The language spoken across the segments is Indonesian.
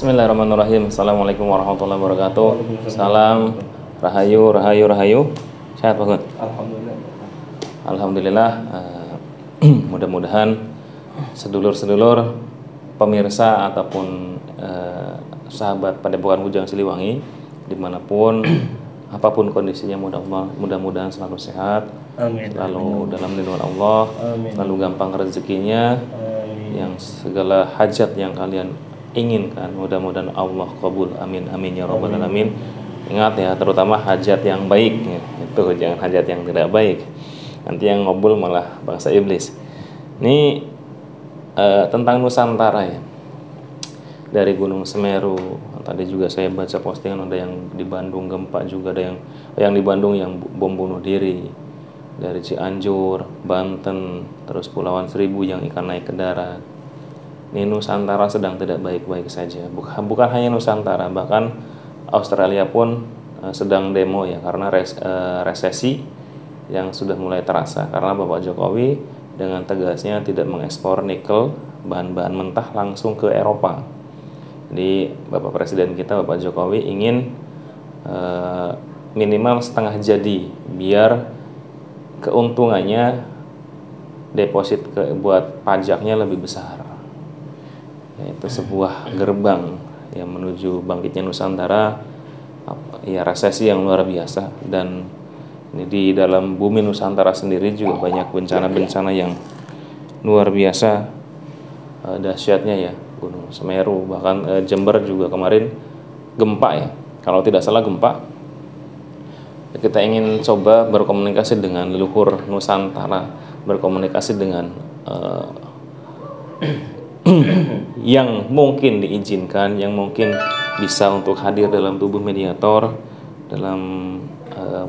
Bismillahirrahmanirrahim. Assalamualaikum warahmatullahi wabarakatuh. Salam, rahayu, rahayu, rahayu. Sehat Pak Gun? Alhamdulillah. Alhamdulillah. Mudah-mudahan sedulur-sedulur pemirsa ataupun sahabat Padepokan Bujang Siliwangi dimanapun apapun kondisinya, mudah-mudahan selalu sehat. Amin. Selalu dalam lindungan Allah. Amin. Selalu gampang rezekinya. Amin. Yang segala hajat yang kalian inginkan mudah-mudahan Allah kabul, amin amin ya rabbal alamin. Ingat ya, terutama hajat yang baik ya. Itu jangan hajat yang tidak baik, nanti yang ngobul malah bangsa iblis. Ini tentang Nusantara ya, dari Gunung Semeru. Tadi juga saya baca postingan ada yang di Bandung gempa juga, ada yang di Bandung yang bom bunuh diri, dari Cianjur, Banten, terus Pulauan Seribu yang ikan naik ke darat. Ini Nusantara sedang tidak baik-baik saja. Bukan hanya Nusantara, bahkan Australia pun sedang demo ya, karena resesi yang sudah mulai terasa karena Bapak Jokowi dengan tegasnya tidak mengekspor nikel, bahan-bahan mentah langsung ke Eropa. Jadi Bapak Presiden kita, Bapak Jokowi ingin minimal setengah jadi biar keuntungannya deposit buat pajaknya lebih besar. Itu sebuah gerbang yang menuju bangkitnya Nusantara, ya resesi yang luar biasa. Dan ini di dalam bumi Nusantara sendiri juga banyak bencana-bencana yang luar biasa dahsyatnya ya. Gunung Semeru, bahkan Jember juga kemarin gempa ya, kalau tidak salah gempa. Kita ingin coba berkomunikasi dengan leluhur Nusantara, berkomunikasi dengan yang mungkin diizinkan, yang mungkin bisa untuk hadir dalam tubuh mediator dalam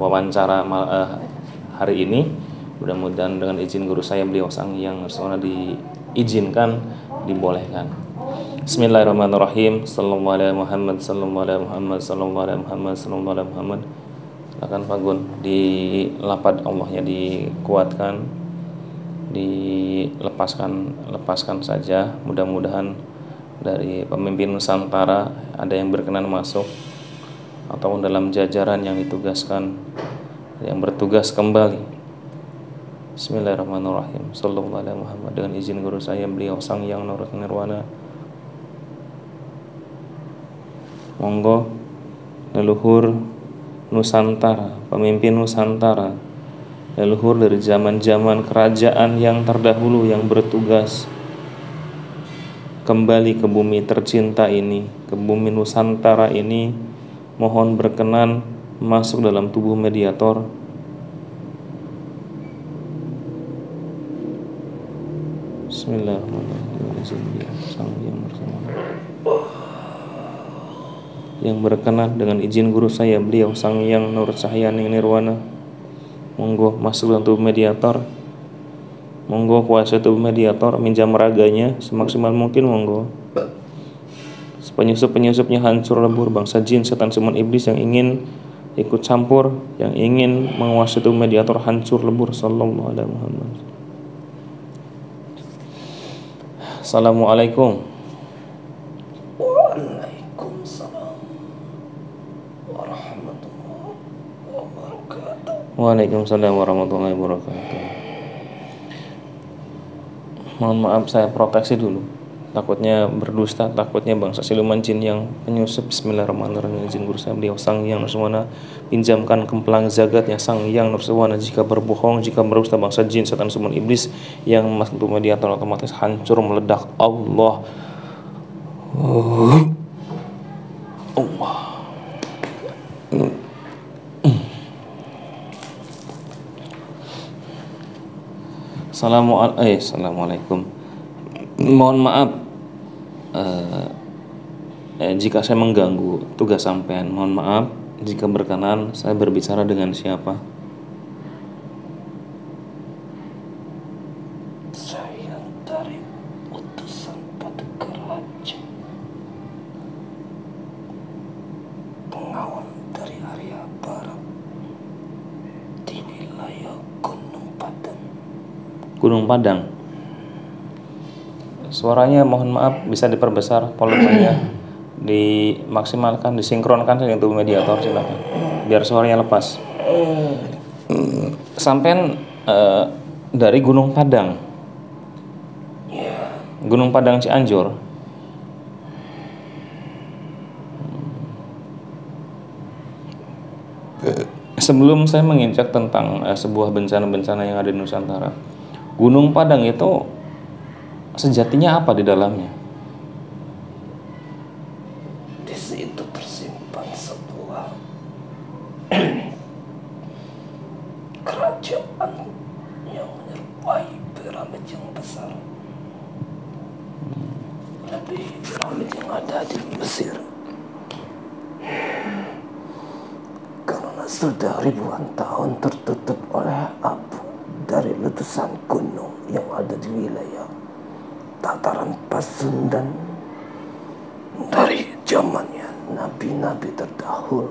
wawancara hari ini. Mudah-mudahan dengan izin guru saya beliau Sang Hyang Naraswana diizinkan, dibolehkan. Bismillahirrahmanirrahim. Sallallahu alaihi Muhammad, sallallahu alaihi Muhammad, sallallahu alaihi Muhammad, sallallahu alaihi Muhammad. Silakan Pak Gun, di lapad Allahnya dikuatkan, lepaskan saja. Mudah-mudahan dari pemimpin Nusantara ada yang berkenan masuk atau dalam jajaran yang ditugaskan, yang bertugas kembali. Bismillahirrahmanirrahim. Sallallahu alaihi Muhammad. Dengan izin guru saya beliau Sang Hyang Nirwana. Monggo leluhur Nusantara, pemimpin Nusantara, leluhur dari zaman-zaman kerajaan yang terdahulu yang bertugas kembali ke bumi tercinta ini, ke bumi Nusantara ini, mohon berkenan masuk dalam tubuh mediator. Bismillahirrahmanirrahim. Yang berkenan dengan izin guru saya beliau Sang Hyang Nirwana, monggo masuk dalam tubuh mediator. Monggo kuasa tubuh mediator minjam raganya semaksimal mungkin. Monggo penyusup-penyusupnya hancur lebur, bangsa jin, setan, siluman, iblis yang ingin ikut campur, yang ingin menguasai tubuh mediator hancur lebur. Sallallahu alaihi Muhammad. Assalamualaikum. Waalaikumsalam warahmatullahi wabarakatuh. Waalaikumsalam warahmatullahi wabarakatuh. Mohon maaf saya proteksi dulu, takutnya berdusta, takutnya bangsa siluman jin yang penyusup. Bismillahirrahmanirrahim. Izin guru saya beliau Sang Hyang Naraswana, pinjamkan kemplang zagatnya Sang Hyang Naraswana. Jika berbohong, jika berdusta, bangsa jin, setan, siluman, iblis yang masuk mediator otomatis hancur meledak. Allah. Assalamualaikum. Mohon maaf jika saya mengganggu tugas sampean. Mohon maaf jika berkenan saya berbicara dengan siapa? Saya dari utusan Paduka Raja, pengawal dari area barat di wilayah Gunung Padang. Gunung Padang. Suaranya mohon maaf bisa diperbesar, volumenya dimaksimalkan, disinkronkan dengan tubuh mediator, silakan biar suaranya lepas. Sampean dari Gunung Padang. Gunung Padang Cianjur. Sebelum saya menginjak tentang sebuah bencana-bencana yang ada di Nusantara, Gunung Padang itu sejatinya apa di dalamnya? Di situ tersimpan sebuah kerajaan yang menyerupai piramid yang besar, lebih piramid yang ada di Mesir. Karena sudah ribuan tahun tertutup oleh abu dari letusan gunung yang ada di wilayah dataran Pasundan dari zamannya nabi-nabi terdahulu.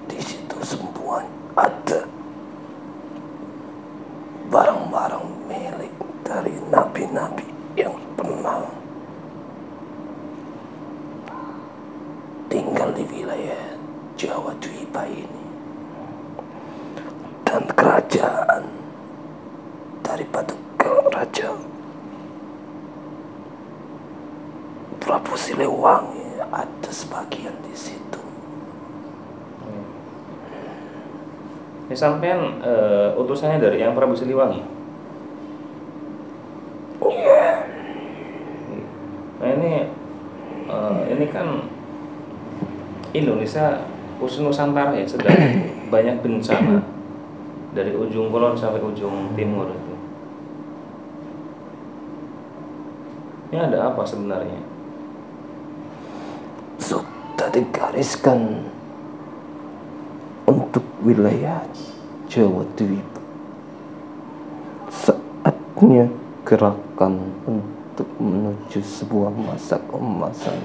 Di situ semua ada barang-barang milik dari nabi-nabi yang pernah tinggal di wilayah Jawa Dwipa ini. Dan kerajaan dari Paduka Raja Prabu Siliwangi ada sebagian di situ. Ini sampean utusannya dari yang Prabu Siliwangi. Iya. Nah ini kan Indonesia khusus Nusantara ya sedang banyak bencana dari ujung kulon sampai ujung timur itu. Ini ada apa sebenarnya? Sudah digariskan untuk wilayah Jawa Tibur. Saatnya gerakan untuk menuju sebuah masa keemasan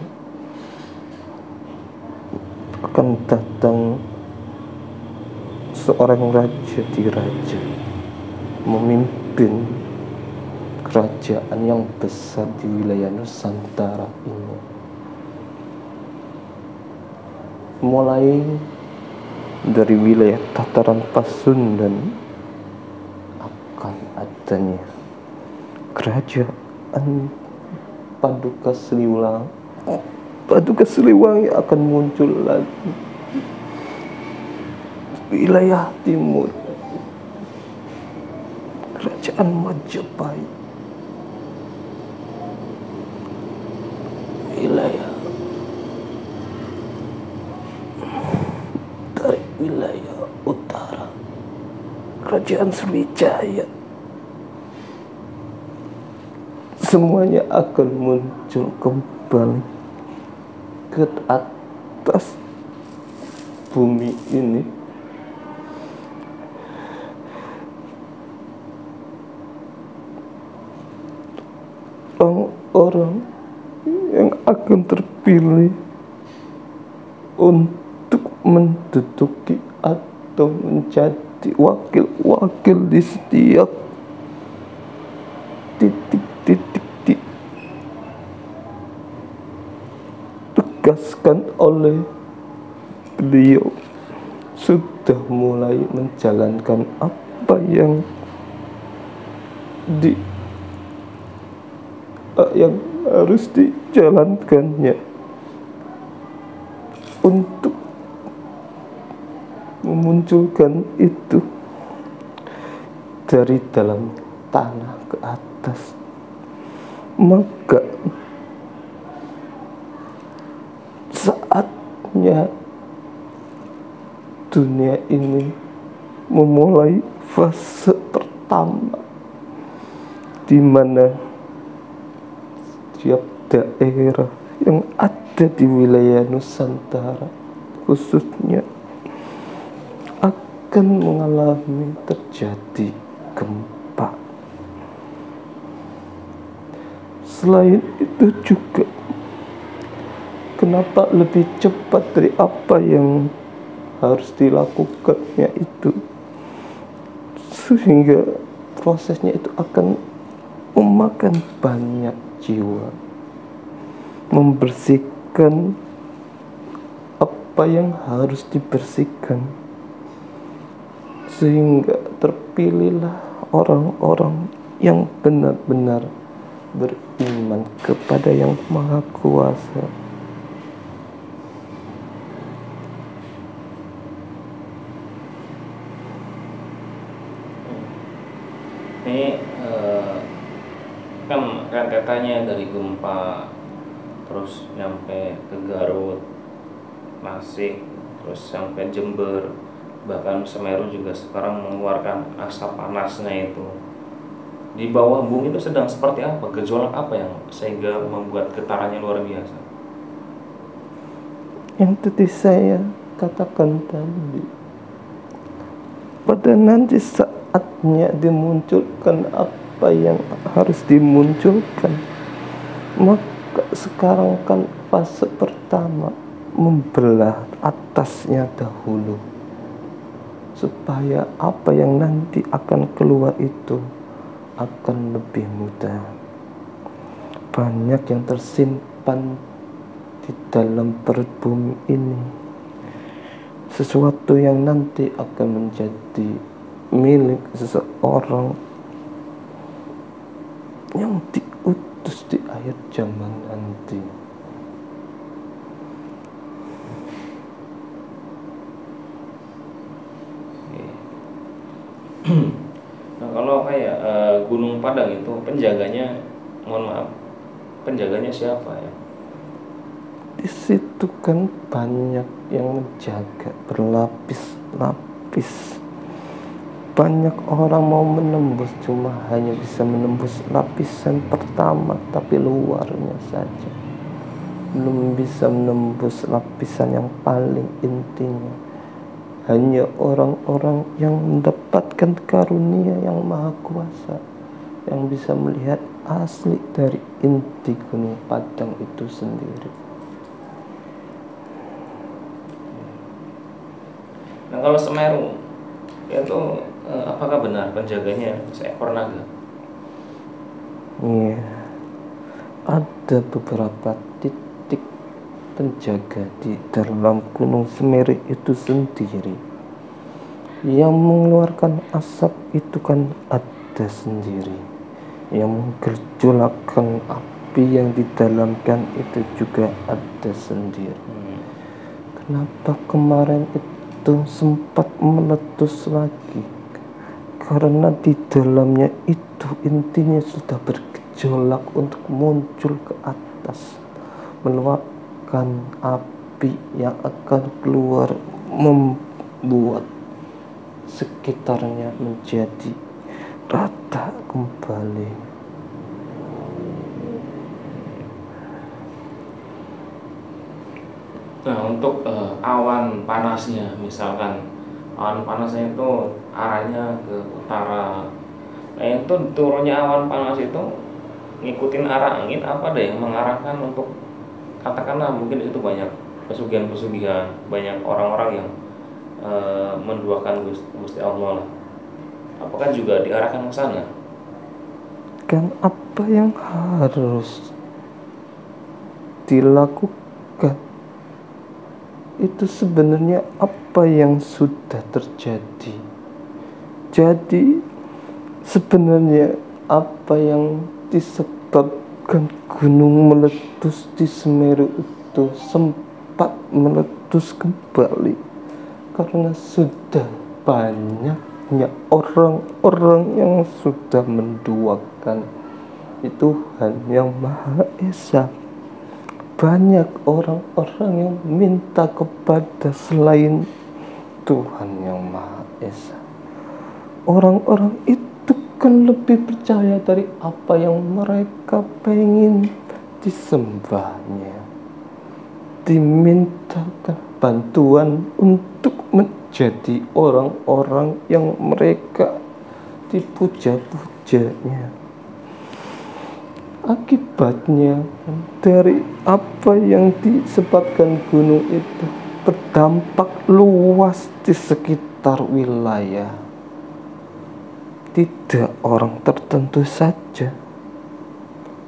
akan datang. Seorang raja diraja memimpin kerajaan yang besar di wilayah Nusantara ini. Mulai dari wilayah Tataran Pasundan akan adanya kerajaan Paduka Siliwangi akan muncul lagi. Wilayah timur kerajaan Majapahit, wilayah dari wilayah utara kerajaan Sriwijaya, semuanya akan muncul kembali ke atas bumi ini. Orang-orang yang akan terpilih untuk menduduki atau menjadi wakil-wakil di setiap titik-titik ditugaskan oleh beliau, sudah mulai menjalankan apa yang harus dijalankannya untuk memunculkan itu dari dalam tanah ke atas. Maka saatnya dunia ini memulai fase pertama, di mana setiap daerah yang ada di wilayah Nusantara khususnya akan mengalami terjadi gempa. Selain itu juga, kenapa lebih cepat dari apa yang harus dilakukannya itu, sehingga prosesnya itu akan memakan banyak jiwa, membersihkan apa yang harus dibersihkan, sehingga terpilihlah orang-orang yang benar-benar beriman kepada Yang Maha Kuasa. Ini kan rentetannya dari gempa terus nyampe ke Garut, Nasik, terus sampai Jember, bahkan Semeru juga sekarang mengeluarkan asap panasnya itu. Di bawah bumi itu sedang seperti apa, gejolak apa yang sehingga membuat getarannya luar biasa? Yang tadi saya katakan tadi, pada nanti saatnya dimunculkan apa yang harus dimunculkan, maka sekarang kan fase pertama membelah atasnya dahulu, supaya apa yang nanti akan keluar itu akan lebih mudah. Banyak yang tersimpan di dalam perut bumi ini, sesuatu yang nanti akan menjadi milik seseorang yang diutus di akhir zaman nanti. Nah, kalau kayak Gunung Padang itu penjaganya, mohon maaf, penjaganya siapa ya? Di situ kan banyak yang menjaga, berlapis-lapis. Banyak orang mau menembus, cuma hanya bisa menembus lapisan pertama, tapi luarnya saja. Belum bisa menembus lapisan yang paling intinya. hanya orang-orang yang mendapatkan karunia yang maha kuasa yang bisa melihat asli dari inti Gunung Padang itu sendiri. Nah kalau Semeru itu apakah benar penjaganya seekor naga? Iya, ada beberapa titik penjaga di dalam Gunung Semeru itu sendiri. Yang mengeluarkan asap itu kan ada sendiri. Yang menggerjolakkan api yang didalamkan itu juga ada sendiri. Kenapa kemarin itu sempat meletus lagi? Karena di dalamnya itu intinya sudah bergejolak untuk muncul ke atas, meluapkan api yang akan keluar, membuat sekitarnya menjadi rata kembali. Nah untuk awan panasnya, misalkan awan panasnya itu arahnya ke utara, nah itu turunnya awan panas itu ngikutin arah angin apa ada yang mengarahkan untuk, katakanlah mungkin itu banyak pesugihan-pesugihan, banyak orang-orang yang menduakan Gusti Allah lah, apakah juga diarahkan ke sana? Kan apa yang harus dilakukan itu sebenarnya apa yang sudah terjadi. Jadi sebenarnya apa yang disebabkan gunung meletus di Semeru itu sempat meletus kembali karena sudah banyaknya orang-orang yang sudah menduakan Tuhan yang Maha Esa. Banyak orang-orang yang minta kepada selain Tuhan yang Maha Esa. Orang-orang itu kan lebih percaya dari apa yang mereka pengen disembahnya. Dimintakan bantuan untuk menjadi orang-orang yang mereka dipuja-pujanya. Akibatnya dari apa yang disebabkan gunung itu berdampak luas di sekitar wilayah. Tidak orang tertentu saja,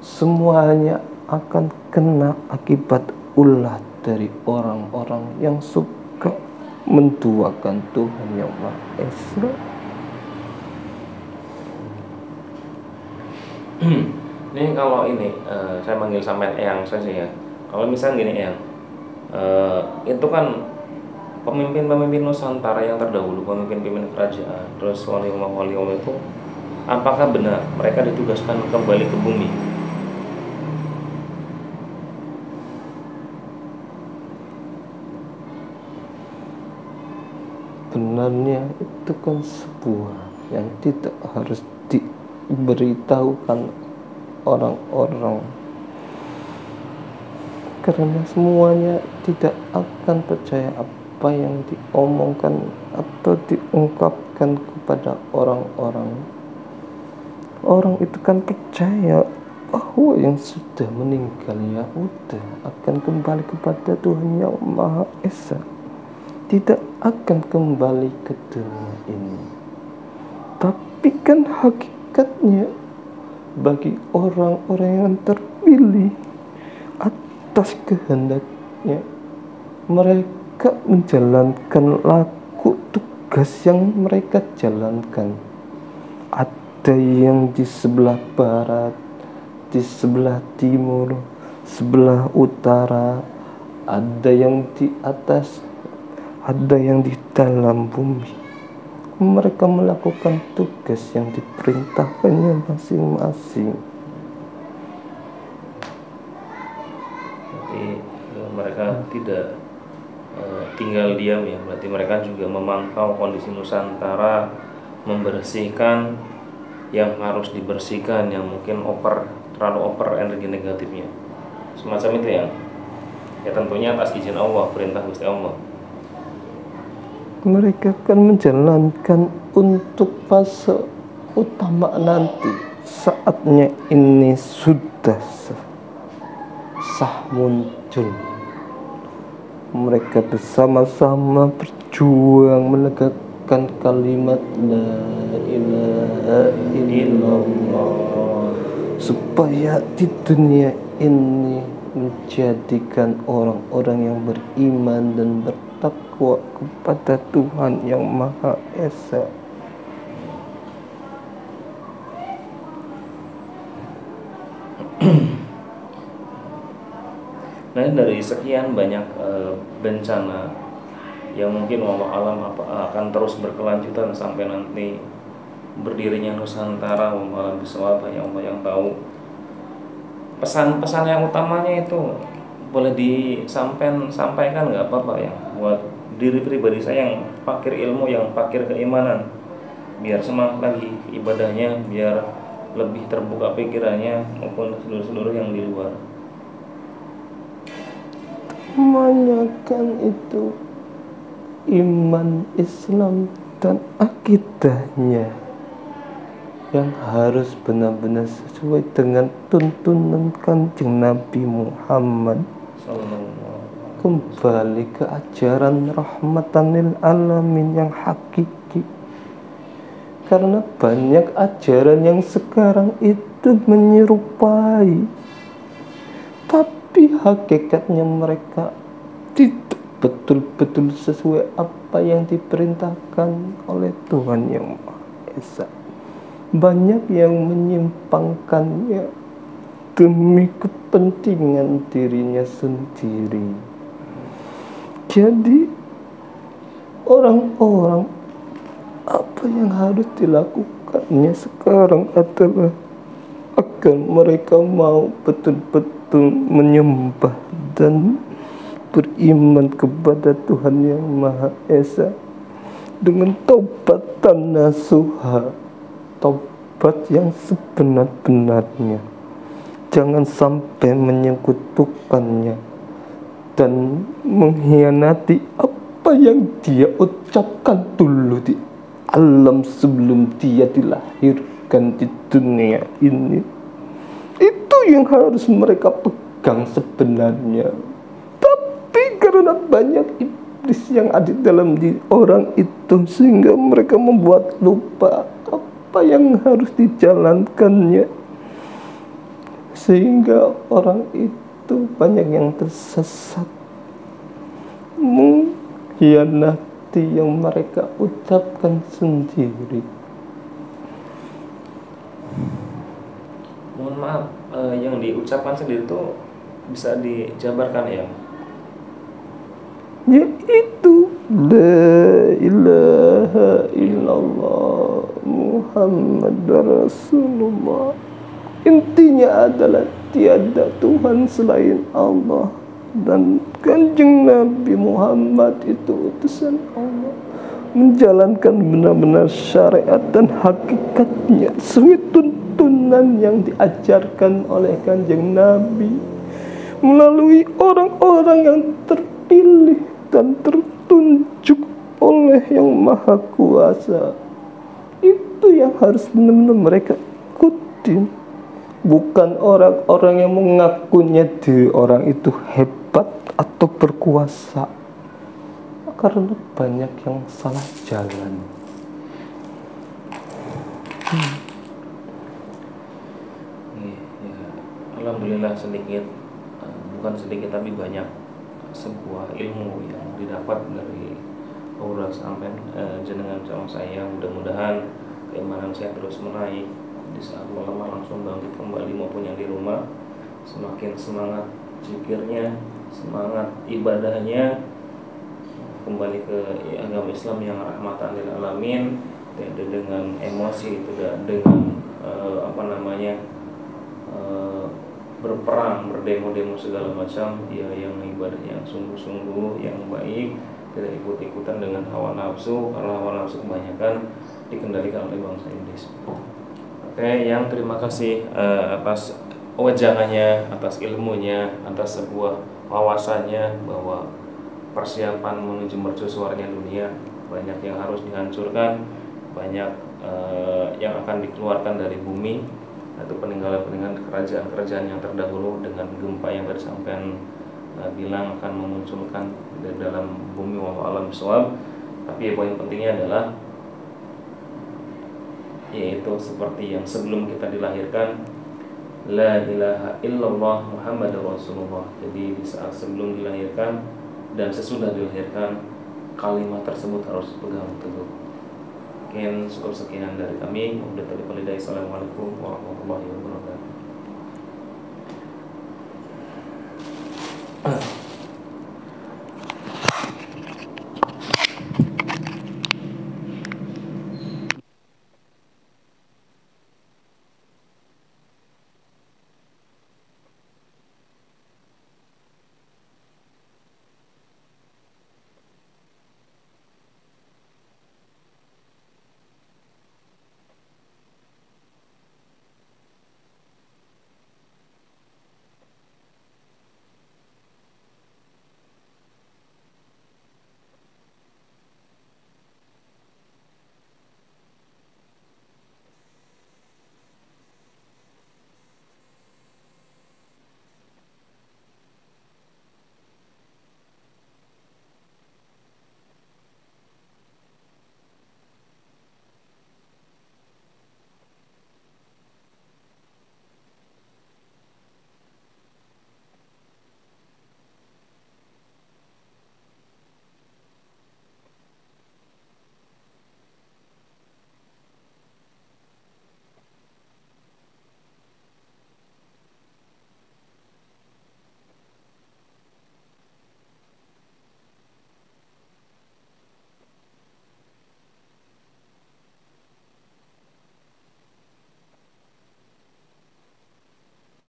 semuanya akan kena akibat ulah dari orang-orang yang suka menduakan Tuhan yang Maha Esa. Ini kalau ini saya manggil sampean Eyang saja ya. Kalau misalnya gini Eyang, itu kan pemimpin-pemimpin Nusantara yang terdahulu, pemimpin-pemimpin kerajaan, terus wali-wali itu, apakah benar mereka ditugaskan kembali ke bumi? Benarnya itu kan sebuah yang tidak harus diberitahukan orang-orang, karena semuanya tidak akan percaya apa yang diomongkan atau diungkapkan kepada orang-orang. Orang itu kan percaya bahwa yang sudah meninggal ya udah akan kembali kepada Tuhan yang Maha Esa, tidak akan kembali ke dunia ini. Tapi kan hakikatnya bagi orang-orang yang terpilih atas kehendaknya, mereka menjalankan laku tugas yang mereka jalankan. Ada yang di sebelah barat, di sebelah timur, sebelah utara, ada yang di atas, ada yang di dalam bumi. Mereka melakukan tugas yang diperintahkannya masing-masing. Jadi mereka tidak tinggal diam ya, berarti mereka juga memantau kondisi Nusantara, membersihkan yang harus dibersihkan, yang mungkin terlalu over energi negatifnya, semacam itu ya. Ya tentunya atas izin Allah, perintah Gusti Allah. mereka akan menjalankan untuk fase utama nanti. Saatnya ini sudah sah muncul. Mereka bersama-sama berjuang menegakkan kalimat la ilaha illallah, supaya di dunia ini menjadikan orang-orang yang beriman dan bertakwa kepada Tuhan yang Maha Esa. Nah, dari sekian banyak bencana yang mungkin wallahu alam akan terus berkelanjutan sampai nanti berdirinya Nusantara, wallahu alam bishawab, hanya Allah yang tahu. Pesan-pesan yang utamanya itu boleh disampaikan nggak apa-apa ya, buat diri pribadi saya yang fakir ilmu, yang fakir keimanan, biar semangat lagi ibadahnya, biar lebih terbuka pikirannya maupun seluruh yang di luar. Kebanyakan itu iman Islam dan akidahnya yang harus benar-benar sesuai dengan tuntunan Kanjeng Nabi Muhammad, kembali ke ajaran rahmatan lil alamin yang hakiki. Karena banyak ajaran yang sekarang itu menyerupai, tapi hakikatnya mereka tidak betul-betul sesuai apa yang diperintahkan oleh Tuhan yang Maha Esa. Banyak yang menyimpangkannya demi kepentingan dirinya sendiri. Jadi orang-orang, apa yang harus dilakukannya sekarang adalah agar mereka mau betul-betul menyembah dan beriman kepada Tuhan yang Maha Esa dengan taubatan nasuha, taubat yang sebenar-benarnya. Jangan sampai menyekutukannya dan mengkhianati apa yang dia ucapkan dulu di alam sebelum dia dilahirkan di dunia ini. Itu yang harus mereka pegang sebenarnya. Tapi karena banyak iblis yang ada dalam diri orang itu, sehingga mereka membuat lupa apa yang harus dijalankannya, sehingga orang itu banyak yang tersesat, mengkhianati yang mereka ucapkan sendiri. Mohon maaf, yang diucapkan sendiri itu bisa dijabarkan ya? Yaitu la ilaha illallah Muhammad Rasulullah. Intinya adalah tiada Tuhan selain Allah, dan Kanjeng Nabi Muhammad itu utusan Allah, menjalankan benar-benar syariat dan hakikatnya sesuai tuntunan yang diajarkan oleh Kanjeng Nabi melalui orang-orang yang terpilih dan tertunjuk oleh Yang Maha Kuasa. Itu yang harus benar-benar mereka ikutin, bukan orang-orang yang mengakunya di orang itu hebat atau berkuasa, karena banyak yang salah jalan. Alhamdulillah sedikit, bukan sedikit tapi banyak sebuah ilmu yang didapat dari Aura sampai jenengan sama saya. Mudah-mudahan keimanan saya terus menaik di saat malam langsung bangkit kembali maupun yang di rumah. Semakin semangat zikirnya, semangat ibadahnya, kembali ke agama Islam yang rahmatan lil alamin, tidak dengan emosi, tidak dengan berperang, berdemo-demo segala macam. Ya, yang ibadah yang sungguh-sungguh, yang baik, tidak ikut-ikutan dengan hawa nafsu, karena hawa nafsu kebanyakan dikendalikan oleh bangsa iblis. Oke, yang terima kasih atas wejangannya, atas ilmunya, atas sebuah wawasannya bahwa persiapan menuju mercusuarnya dunia banyak yang harus dihancurkan, banyak yang akan dikeluarkan dari bumi, atau peninggalan-peninggalan kerajaan-kerajaan yang terdahulu dengan gempa yang tadi sampean bilang akan memunculkan di dalam bumi, wallahu a'lam bishawab. Tapi poin pentingnya adalah yaitu seperti yang sebelum kita dilahirkan, la ilaha illallah Muhammadur Rasulullah. Jadi di saat sebelum dilahirkan dan sesudah dilahirkan, kalimat tersebut harus pegang teguh. Mungkin cukup sekian dari kami. Assalamualaikum warahmatullahi wabarakatuh.